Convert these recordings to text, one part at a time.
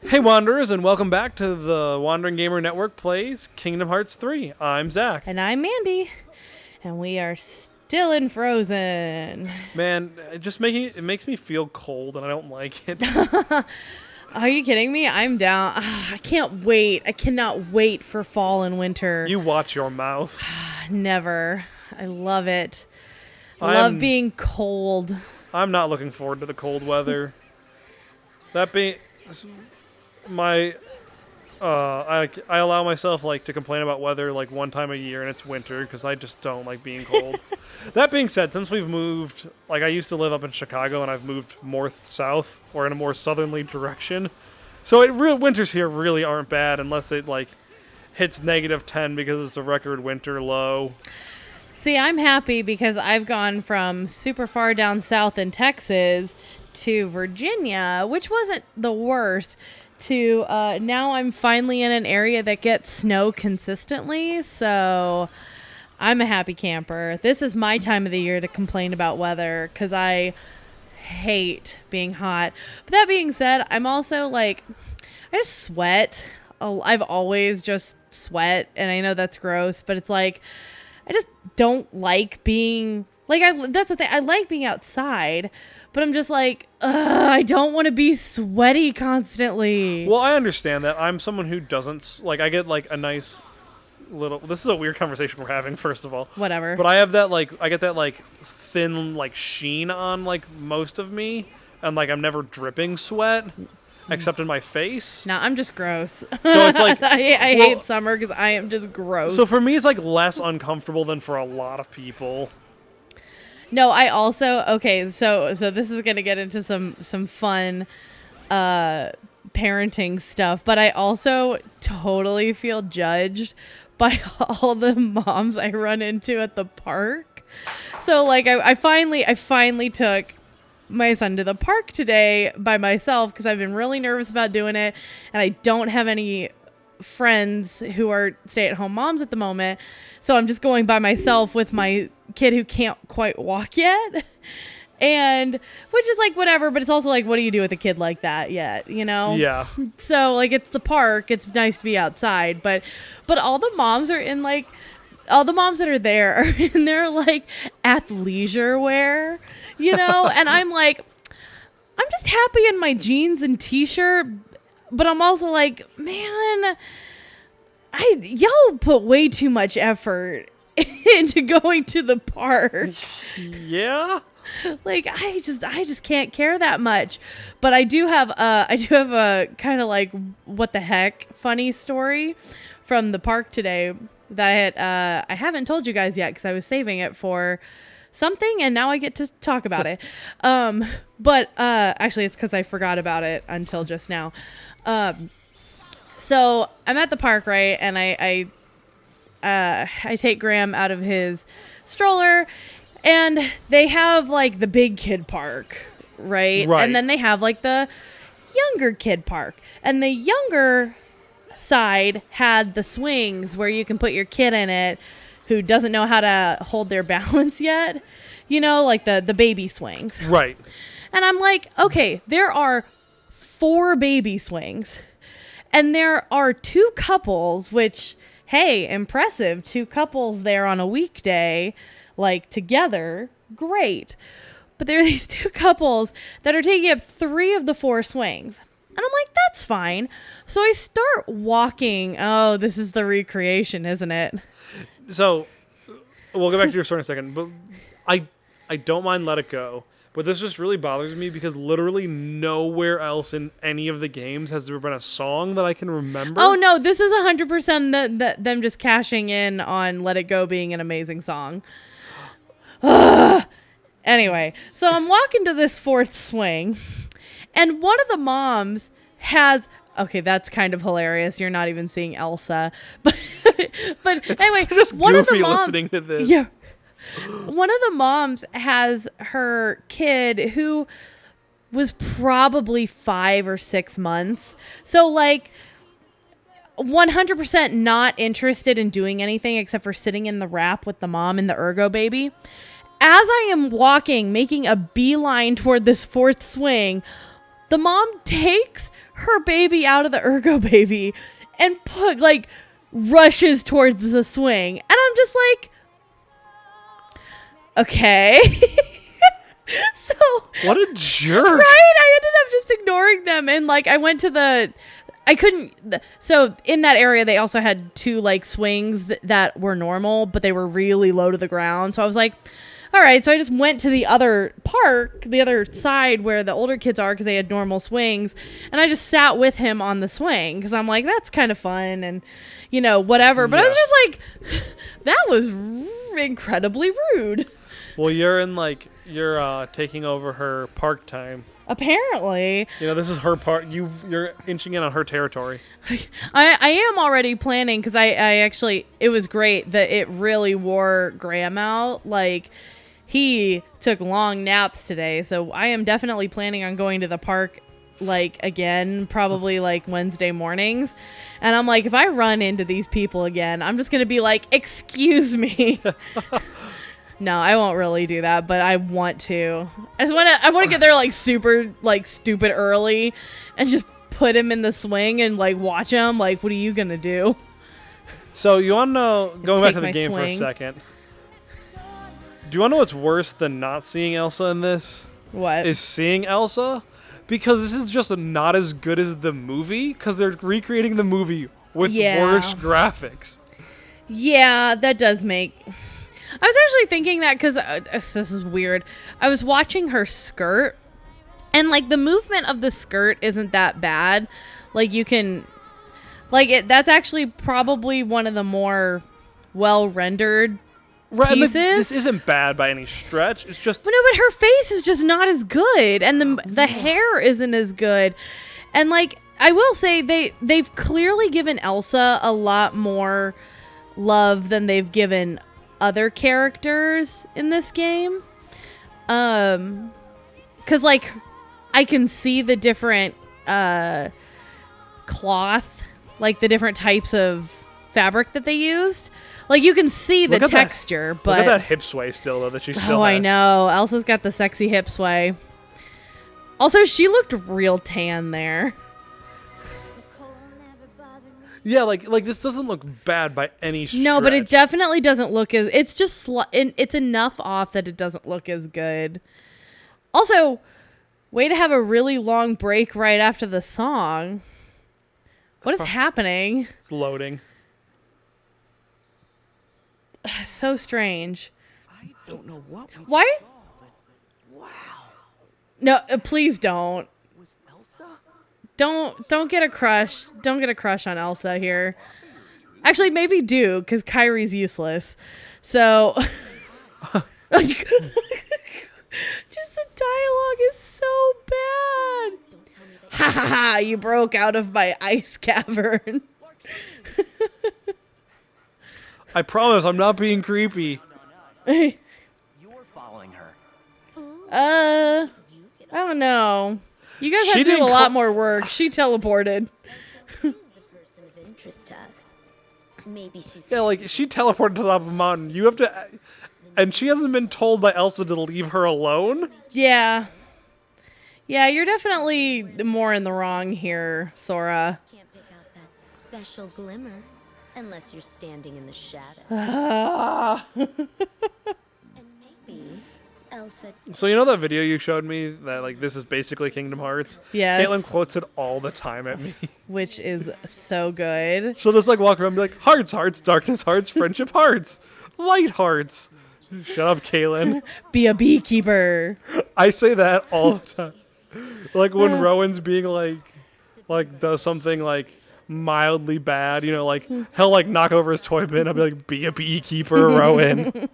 Hey Wanderers, and welcome back to the Wandering Gamer Network plays Kingdom Hearts 3. I'm Zach. And I'm Mandy. And we are still in Frozen. Man, it makes me feel cold and I don't like it. Are you kidding me? I'm down. I can't wait. I cannot wait for fall and winter. You watch your mouth. Never. I love it. I love being cold. I'm not looking forward to the cold weather. That being my I allow myself to complain about weather one time a year, and it's winter because I just don't like being cold. That being said, since we've moved, I used to live up in Chicago and I've moved more south or in a more southerly direction. So winters here really aren't bad unless it hits -10 because it's a record winter low. See, I'm happy because I've gone from super far down south in Texas to Virginia, which wasn't the worst, to now I'm finally in an area that gets snow consistently, so I'm a happy camper. This is my time of the year to complain about weather because I hate being hot. But that being said, I'm also I just sweat. I've always just sweat, and I know that's gross, but it's I just don't like being that's the thing. I like being outside, but I'm just I don't want to be sweaty constantly. Well, I understand that. I'm someone who doesn't I get a nice little. This is a weird conversation we're having. First of all, Whatever. But I have that I get that thin sheen on most of me, and I'm never dripping sweat. Except in my face. No, I'm just gross. So it's I hate summer because I am just gross. So for me, it's less uncomfortable than for a lot of people. No, I also so this is gonna get into some fun parenting stuff, but I also totally feel judged by all the moms I run into at the park. So I finally took my son to the park today by myself because I've been really nervous about doing it, and I don't have any friends who are stay-at-home moms at the moment, so I'm just going by myself with my kid who can't quite walk yet, and which is whatever, but it's also what do you do with a kid like that yet, you know? Yeah. So it's the park, it's nice to be outside, but all the moms are in all the moms that are there are in their athleisure wear, you know, and I'm just happy in my jeans and t-shirt, but I'm also man, y'all put way too much effort into going to the park. Yeah. I just can't care that much. But I do have a kind of what the heck funny story from the park today that I haven't told you guys yet because I was saving it for something, and now I get to talk about it. But actually it's because I forgot about it until just now. So I'm at the park, right, and I take Graham out of his stroller, and they have the big kid park, right? And then they have the younger kid park, and the younger side had the swings where you can put your kid in it who doesn't know how to hold their balance yet, you know, the baby swings. Right. And I'm okay, there are 4 baby swings, and there are 2 couples, which, hey, impressive, 2 couples there on a weekday, together, great. But there are these 2 couples that are taking up 3 of the 4 swings. And I'm that's fine. So I start walking. Oh, this is the recreation, isn't it? So, we'll go back to your story in a second, but I don't mind Let It Go, but this just really bothers me because literally nowhere else in any of the games has there been a song that I can remember. Oh, no, this is 100% them just cashing in on Let It Go being an amazing song. Anyway, so I'm walking to this 4th swing, and one of the moms has... Okay, that's kind of hilarious. You're not even seeing Elsa. But it's anyway, just one of the goofy moms... listening to this. Yeah. One of the moms has her kid who was probably 5 or 6 months. So 100% not interested in doing anything except for sitting in the wrap with the mom and the ergo baby. As I am walking, making a beeline toward this 4th swing, The mom takes her baby out of the ergo baby and rushes towards the swing. And I'm just like, okay. So what a jerk. Right? I ended up just ignoring them. And I went to so in that area, they also had 2 swings that were normal, but they were really low to the ground. So I was like, all right. So I just went to the other park, the other side where the older kids are, because they had normal swings. And I just sat with him on the swing because I'm like, that's kind of fun and, whatever. But I was just like, that was incredibly rude. Well, you're in you're taking over her park time. Apparently. This is her part. You're inching in on her territory. I am already planning because I actually, it was great that it really wore Graham out. He took long naps today. So I am definitely planning on going to the park again, probably Wednesday mornings. And I'm like, if I run into these people again, I'm just going to be like, excuse me. No, I won't really do that, but I want to. I want to get there super stupid early and just put him in the swing and watch him. What are you going to do? So you want to know, going back to the game swing. for a second. Do you want to know what's worse than not seeing Elsa in this? What? Is seeing Elsa. Because this is just not as good as the movie, because they're recreating the movie with worse graphics. Yeah, that does make... I was actually thinking that because this is weird. I was watching her skirt, and the movement of the skirt isn't that bad. You can, that's actually probably one of the more well rendered pieces. And this isn't bad by any stretch. It's just, but no, but her face is just not as good, and the hair isn't as good, and I will say they've clearly given Elsa a lot more love than they've given other characters in this game, because I can see the different cloth, the different types of fabric that they used. You can see the texture, but look at that hip sway still though that she still has. I know Elsa's got the sexy hip sway. Also, she looked real tan there. Yeah, this doesn't look bad by any stretch. No, but it definitely doesn't look as... It's just... it's enough off that it doesn't look as good. Also, way to have a really long break right after the song. What is happening? It's loading. So strange. I don't know what... Why? Wow. No, please don't. Was Elsa? Don't get a crush. Don't get a crush on Elsa here. Actually, maybe do, because Kyrie's useless. So, just the dialogue is so bad. Ha ha ha! You broke out of my ice cavern. I promise, I'm not being creepy. You were following her. I don't know. You guys have to do a lot more work. She teleported. She's a person of interest to us. Maybe she's... Yeah, she teleported to the top of a mountain. You have to... And she hasn't been told by Elsa to leave her alone? Yeah. Yeah, you're definitely more in the wrong here, Sora. Can't pick out that special glimmer unless you're standing in the shadow. And maybe Elsa... So you know that video you showed me that this is basically Kingdom Hearts? Yes. Caitlin quotes it all the time at me. Which is so good. She'll just walk around and be like, hearts, hearts, darkness, hearts, friendship, hearts, light hearts. Shut up, Caitlin. Be a beekeeper. I say that all the time. When Rowan's being does something mildly bad, he'll knock over his toy bin. I'll be like, be a beekeeper, Rowan.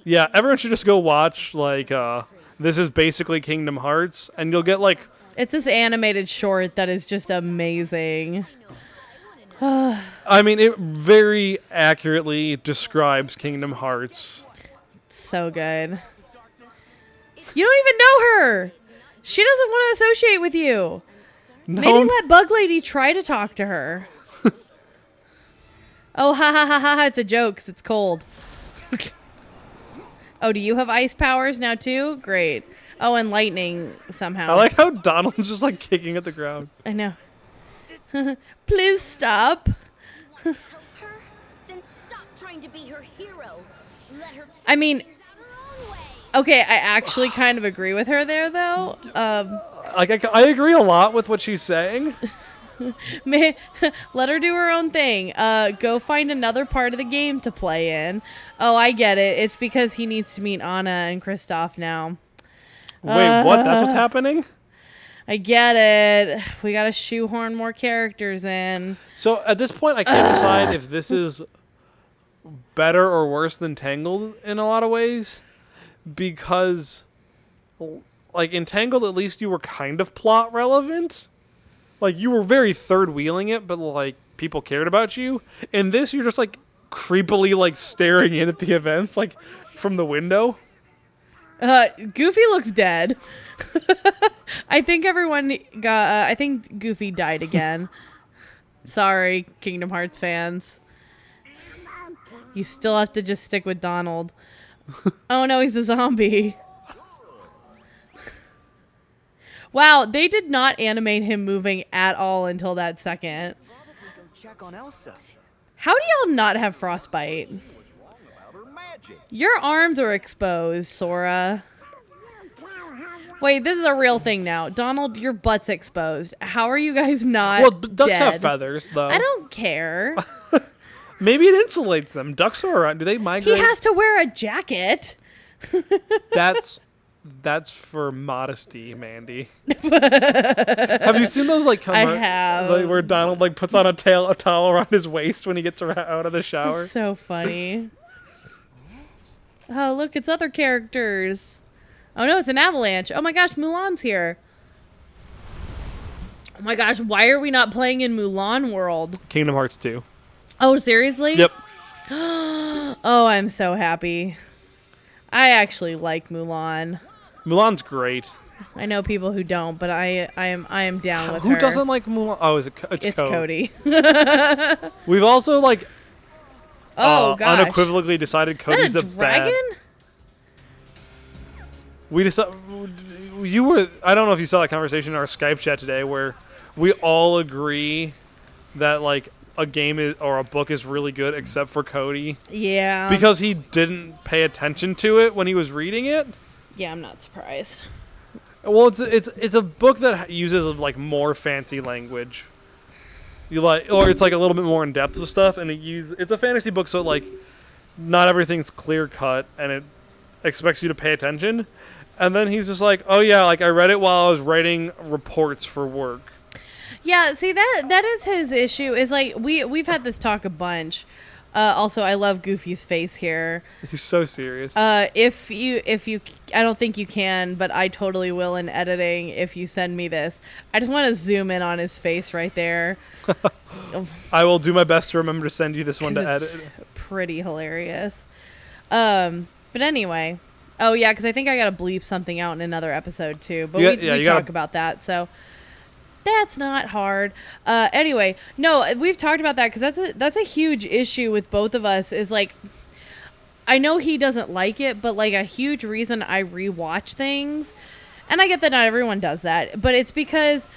Yeah, everyone should just go watch this is basically Kingdom Hearts, and you'll get It's this animated short that is just amazing. I mean, it very accurately describes Kingdom Hearts. So good. You don't even know her. She doesn't want to associate with you. No, Maybe let Bug Lady try to talk to her. Oh, ha ha ha ha, it's a joke 'cause it's cold. Oh, do you have ice powers now too? Great. Oh, and lightning somehow. I like how Donald's just like kicking at the ground. I know. Please stop. Help her? Then stop trying to be her hero. Let her I mean, figure out her own way. okay, I actually kind of agree with her there, though. Like I agree a lot with what she's saying. Let her do her own thing. Go find another part of the game to play in. Oh, I get it. It's because he needs to meet Anna and Kristoff now. Wait, what? That's what's happening? I get it. We gotta shoehorn more characters in. So at this point, I can't decide if this is better or worse than Tangled in a lot of ways, because, like, in Tangled, at least you were kind of plot relevant. Like, you were very third wheeling it, but like people cared about you. In this, you're just like creepily like staring in at the events, like from the window. Goofy looks dead. I think everyone got. I think Goofy died again. Sorry, Kingdom Hearts fans. You still have to just stick with Donald. Oh no, he's a zombie. Wow, they did not animate him moving at all until that second. Probably go check on Elsa. How do y'all not have frostbite? Your arms are exposed, Sora. Wait, this is a real thing now. Donald, your butt's exposed. How are you guys not Well, ducks dead? have feathers, though. I don't care. Maybe it insulates them. Ducks are around. Do they He migrate? has to wear a jacket. That's for modesty, Mandy. Have you seen those like? I have. Like, where Donald like puts on a towel around his waist when he gets out of the shower. So funny. Oh, look, it's other characters. Oh no, it's an avalanche. Oh my gosh, Mulan's here. Oh my gosh, why are we not playing in Mulan World? Kingdom Hearts 2. Oh, seriously? Yep. Oh, I'm so happy. I actually like Mulan. Mulan's great. I know people who don't, but I am down with Who her. doesn't like Mulan? Oh, it's Cody. We've also like Oh gosh. unequivocally decided Is Cody's that a dragon? We decided you were. I don't know if you saw that conversation in our Skype chat today, where we all agree that like a game is or a book is really good, except for Cody, Yeah. because he didn't pay attention to it when he was reading it. Yeah, I'm not surprised. Well, it's a book that uses like more fancy language. You like, or it's like a little bit more in depth with stuff, and it's a fantasy book, so like not everything's clear cut, and it expects you to pay attention. And then he's just like, oh yeah, like I read it while I was writing reports for work. Yeah, see that is his issue. Is like we've had this talk a bunch. Also, I love Goofy's face here. He's so serious. If you, I don't think you can, but I totally will in editing. If you send me this, I just want to zoom in on his face right there. I will do my best to remember to send you this one to 'Cause it's edit. pretty hilarious. But anyway, oh yeah, because I think I gotta bleep something out in another episode too. But we you talk gotta- about that, so that's not hard. Anyway, no, we've talked about that because that's a huge issue with both of us. Is like, I know he doesn't like it, but like a huge reason I rewatch things, and I get that not everyone does that, but it's because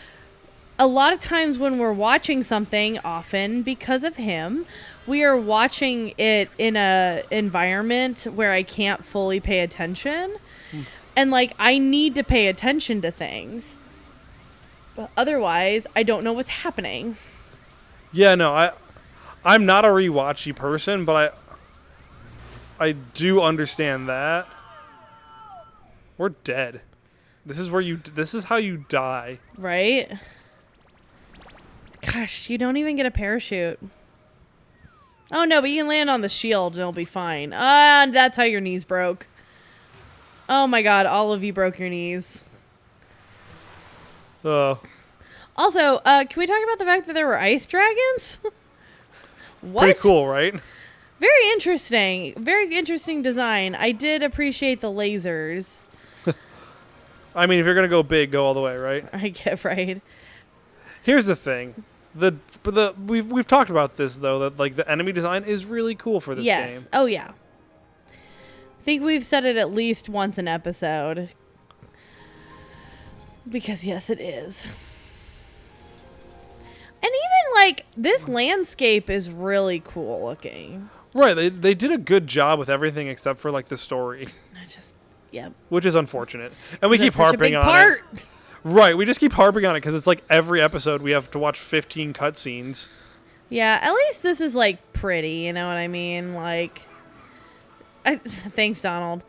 a lot of times when we're watching something, often because of him, we are watching it in a environment where I can't fully pay attention. And like I need to pay attention to things. Otherwise, I don't know what's happening. Yeah, no, I'm not a rewatchy person, but I do understand that. We're dead. This is how you die. Right? Gosh, you don't even get a parachute. Oh no, but you can land on the shield and it'll be fine. That's how your knees broke. Oh my god, all of you broke your knees. Also, can we talk about the fact that there were ice dragons? What? Pretty cool, right? Very interesting. Very interesting design. I did appreciate the lasers. I mean, if you're gonna go big, go all the way, right? I get right. Here's the thing. We've talked about this though, that like the enemy design is really cool for this Yes. game. Oh yeah. I think we've said it at least once an episode. Because yes, it is. And even like this landscape is really cool looking. Right, they did a good job with everything except for like the story, Yep. which is unfortunate. And we keep That's such a harping big on part. it. Right, we just keep harping on it because it's like every episode we have to watch 15 cutscenes. Yeah, at least this is like pretty, you know what I mean? Like, thanks, Donald.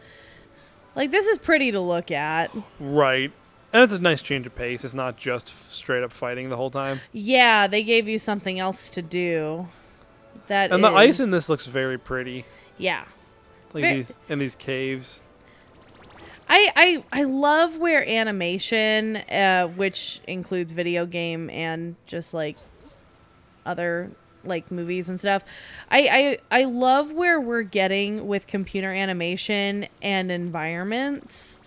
Like, this is pretty to look at. Right. And it's a nice change of pace. It's not just straight up fighting the whole time. Yeah, they gave you something else to do. And the ice in this looks very pretty. Yeah. Like in these caves. I love where animation, which includes video game and just like other like movies and stuff. I love where we're getting with computer animation and environments.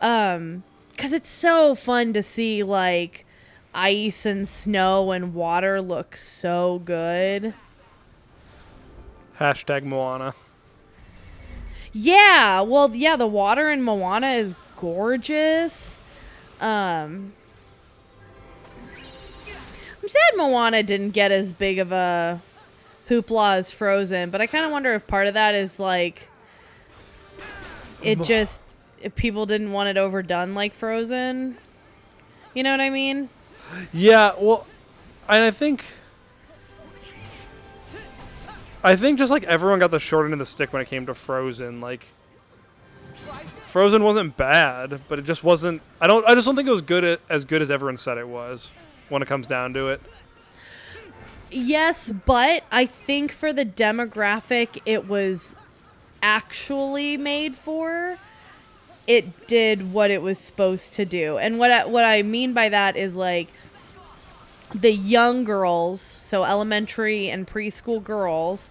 'Cause it's so fun to see like ice and snow and water look so good. Hashtag Moana. Yeah, well, yeah, the water in Moana is gorgeous. I'm sad Moana didn't get as big of a hoopla as Frozen, but I kind of wonder if part of that is like if people didn't want it overdone like Frozen. You know what I mean? Yeah, well, and I think just like everyone got the short end of the stick when it came to Frozen. Like, Frozen wasn't bad, but it just wasn't. I just don't think it was as good as everyone said it was when it comes down to it. Yes, but I think for the demographic it was actually made for, it did what it was supposed to do. And what I mean by that is like the young girls, so elementary and preschool girls,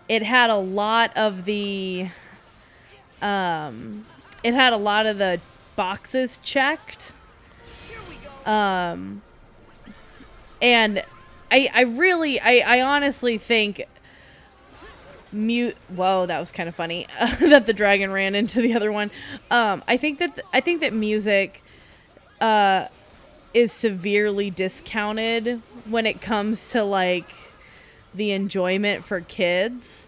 it had a lot of the boxes checked. And I honestly think whoa, that was kind of funny that the dragon ran into the other one. I think that music is severely discounted when it comes to like the enjoyment for kids,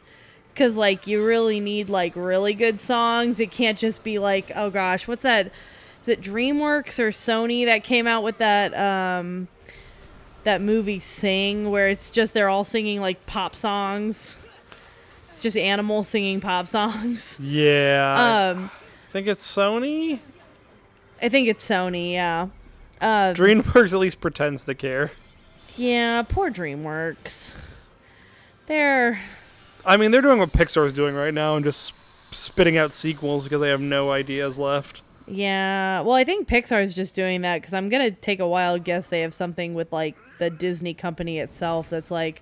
because like you really need like really good songs. It can't just be like, oh gosh, what's that? Is it DreamWorks or Sony that came out with that that movie Sing, where it's just they're all singing like pop songs? It's just animals singing pop songs. Yeah. I think it's Sony. I think it's Sony. Yeah. DreamWorks at least pretends to care. Yeah, poor DreamWorks. They're doing what Pixar's doing right now and just spitting out sequels because they have no ideas left. Yeah, well, I think Pixar's just doing that because I'm gonna take a wild guess they have something with like the Disney company itself that's like,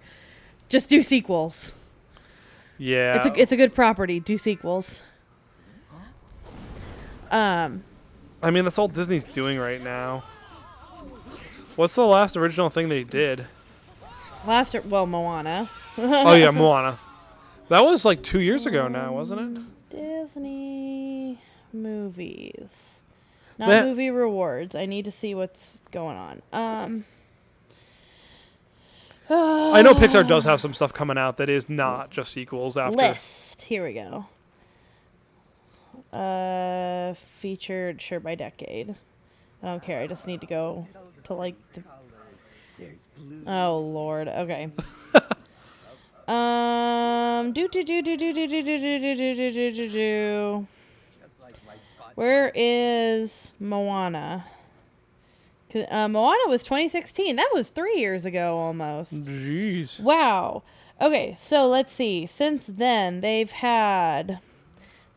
just do sequels. Yeah, it's a good property. Do sequels. That's all Disney's doing right now. What's the last original thing they did? Moana. Oh yeah, Moana. That was like 2 years ago now, wasn't it? Disney movies. Not movie rewards. I need to see what's going on. I know Pixar does have some stuff coming out that is not just sequels after. List. Here we go. Featured sure by decade. I don't care. I just need to go to like the. Oh Lord. Okay. Where is Moana? Moana was 2016. That was 3 years ago almost. Jeez. Wow. Okay, so let's see. Since then, they've had...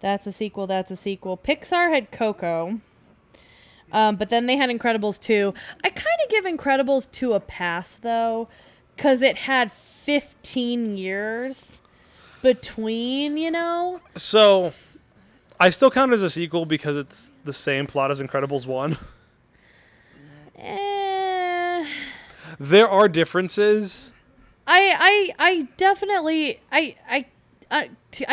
That's a sequel. Pixar had Coco. But then they had Incredibles 2. I kind of give Incredibles 2 a pass, though, because it had 15 years between, you know? So, I still count it as a sequel because it's the same plot as Incredibles 1. There are differences. I definitely I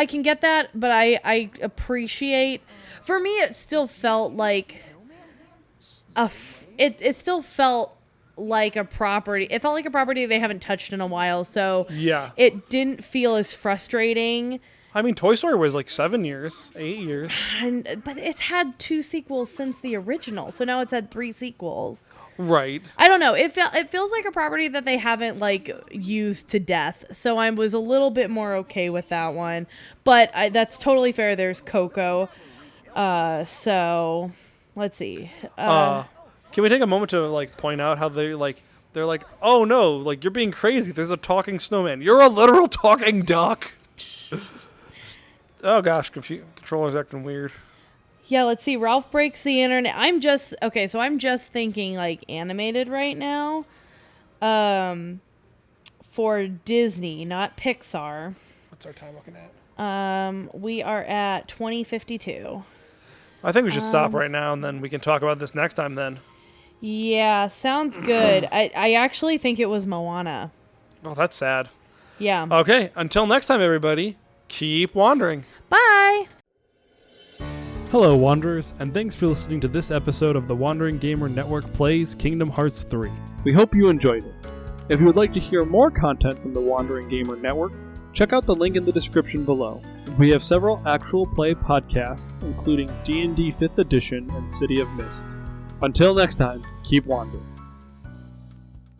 can get that, but I appreciate. For me, it still felt like it still felt like a property. It felt like a property they haven't touched in a while, so Yeah. it didn't feel as frustrating. I mean, Toy Story was like 7 years, 8 years. But it's had 2 sequels since the original, so now it's had 3 sequels. Right. I don't know. It feels like a property that they haven't like used to death. So I was a little bit more okay with that one. But that's totally fair. There's Coco. So let's see. Can we take a moment to like point out how they're like, oh no, like you're being crazy. There's a talking snowman. You're a literal talking duck. Oh gosh, controller's acting weird. Yeah, let's see. Ralph Breaks the Internet. I'm just thinking like animated right now. For Disney, not Pixar. What's our time looking at? We are at 2052. I think we should stop right now and then we can talk about this next time then. Yeah, sounds good. I actually think it was Moana. Oh, that's sad. Yeah. Okay, until next time, everybody, keep wandering. Bye. Hello, Wanderers, and thanks for listening to this episode of the Wandering Gamer Network Plays Kingdom Hearts 3. We hope you enjoyed it. If you would like to hear more content from the Wandering Gamer Network, check out the link in the description below. We have several actual play podcasts, including D&D 5th Edition and City of Mist. Until next time, keep wandering.